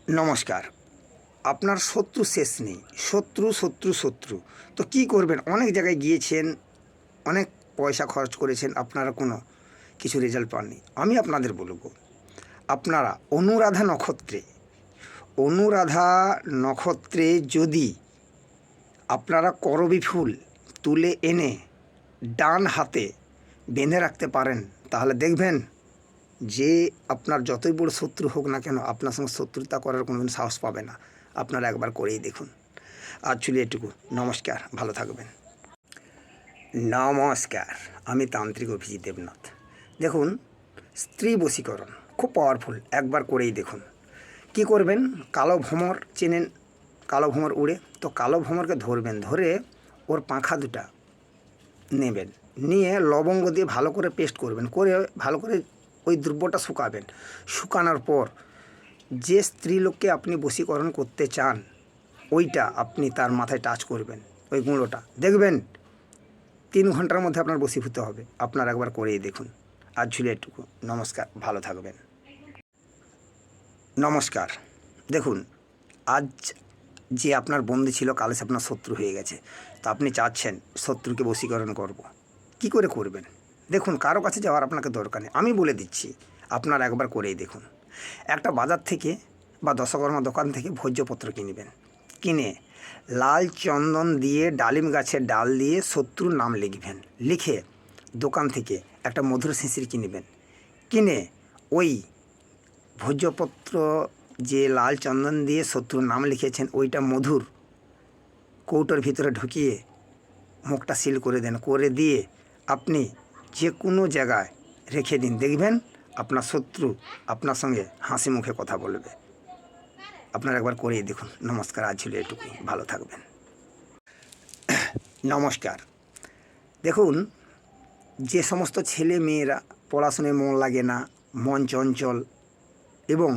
নমস্কার। আপনার শত্রু শেষ নেই। শত্রু শত্রু শত্রু তো কী করবেন? অনেক জায়গায় গিয়েছেন, অনেক পয়সা খরচ করেছেন, আপনারা কোনো কিছু রেজাল্ট পাননি। আমি আপনাদের বলবো, আপনারা অনুরাধা নক্ষত্রে যদি আপনারা করবী ফুল তুলে এনে ডান হাতে বেঁধে রাখতে পারেন, তাহলে দেখবেন যে আপনার যতই বড় শত্রু হোক না কেন, আপনার সঙ্গে শত্রুতা করার কোনোদিন সাহস পাবে না। আপনারা একবার করেই দেখুন। আজ চলে এটুকু। নমস্কার, ভালো থাকবেন। নমস্কার, আমি তান্ত্রিক অভিজিৎ দেবনাথ। দেখুন, স্ত্রী বশীকরণ খুব পাওয়ারফুল, একবার করেই দেখুন। কি করবেন? কালো ভ্রমর চেনেন? কালো ভ্রমর উড়ে, তো কালো ভ্রমরকে ধরবেন, ধরে ওর পাখা দুটা নেবেন, নিয়ে লবঙ্গ দিয়ে ভালো করে পেস্ট করবেন, করে ভালো করে ওই দ্রব্যটা শুকাবেন। শুকানোর পর যে স্ত্রীলোককে আপনি বশীকরণ করতে চান, ওইটা আপনি তার মাথায় টাচ করবেন, ওই গুঁড়োটা দেখবেন 3 ঘন্টার মধ্যে আপনার বশীভূত হবে। আপনার একবার করেই দেখুন। আজ ছিল এটুকু। নমস্কার, ভালো থাকবেন। নমস্কার। দেখুন, আজ যে আপনার বন্ধু ছিল, কাল সে আপনার শত্রু হয়ে গেছে। তো আপনি চাচ্ছেন শত্রুকে বশীকরণ করব। কি করে করবেন? দেখুন, কারো কাছে যাওয়ার আপনাকে দরকার নেই, আমি বলে দিচ্ছি। আপনারা একবার করেই দেখুন। একটা বাজার থেকে বা দশকর্মা দোকান থেকে ভোজ্যপত্র কিনবেন, কিনে লাল চন্দন দিয়ে ডালিম গাছের ডাল দিয়ে শত্রুর নাম লিখবেন, লিখে দোকান থেকে একটা মধুর শিশির কিনবেন, কিনে ওই ভোজ্যপত্র যে লাল চন্দন দিয়ে শত্রুর নাম লিখেছেন, ওইটা মধুর কৌটোর ভিতরে ঢুকিয়ে মুখটা সিল করে দেন, করে দিয়ে আপনি যে কোনো জায়গায় রেখে দিন। দেখবেন আপনার শত্রু আপনার সঙ্গে হাসি মুখে কথা বলবে। আপনারা একবার করেই দেখুন। নমস্কার, আজ ছিল এটুকুই। ভালো থাকবেন। নমস্কার। দেখুন, যে সমস্ত ছেলে মেয়েরা পড়াশোনায় মন লাগে না, মন চঞ্চল এবং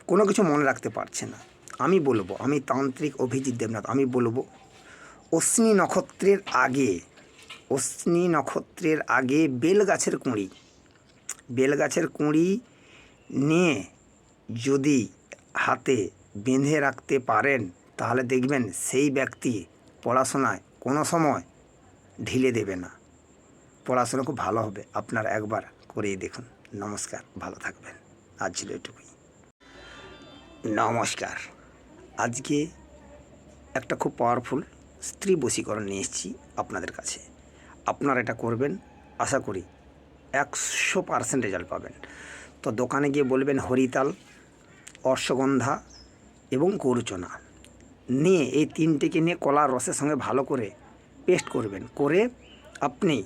কোনো কিছু মনে রাখতে পারছে না, আমি বলবো, আমি তান্ত্রিক অভিজিৎ দেবনাথ, আমি বলবো অশ্বিনী নক্ষত্রের আগে বেলগাছের কুঁড়ি নিয়ে যদি হাতে বেঁধে রাখতে পারেন, তাহলে দেখবেন সেই ব্যক্তি পড়াশোনায় কোনো সময় ঢিলে দেবে না, পড়াশোনা খুব ভালো হবে। আপনারা একবার করেই দেখুন। নমস্কার, ভালো থাকবেন। আজ ছিল এটুকুই। নমস্কার। আজকে একটা খুব পাওয়ারফুল স্ত্রী বশীকরণ নিয়ে এসেছি আপনাদের কাছে। আপনারা এটা করবেন, আশা করি 100% রেজাল্ট পাবেন। তো দোকানে গিয়ে বলবেন হরিতাল, অশ্বগন্ধা এবং গরুচনা নিয়ে, এই তিনটেকে নিয়ে কলার রসের সঙ্গে ভালো করে পেস্ট করবেন, করে আপনি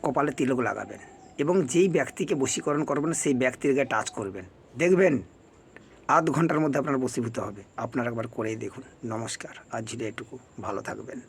কপালে তিলক লাগাবেন এবং যেই ব্যক্তিকে বশীকরণ করবেন সেই ব্যক্তির গায়ে টাচ করবেন। দেখবেন আধ ঘন্টার মধ্যে আপনার বশীভূত হবে। আপনারা একবার করেই দেখুন। নমস্কার, আজ ছিল এটুকু। ভালো থাকবেন।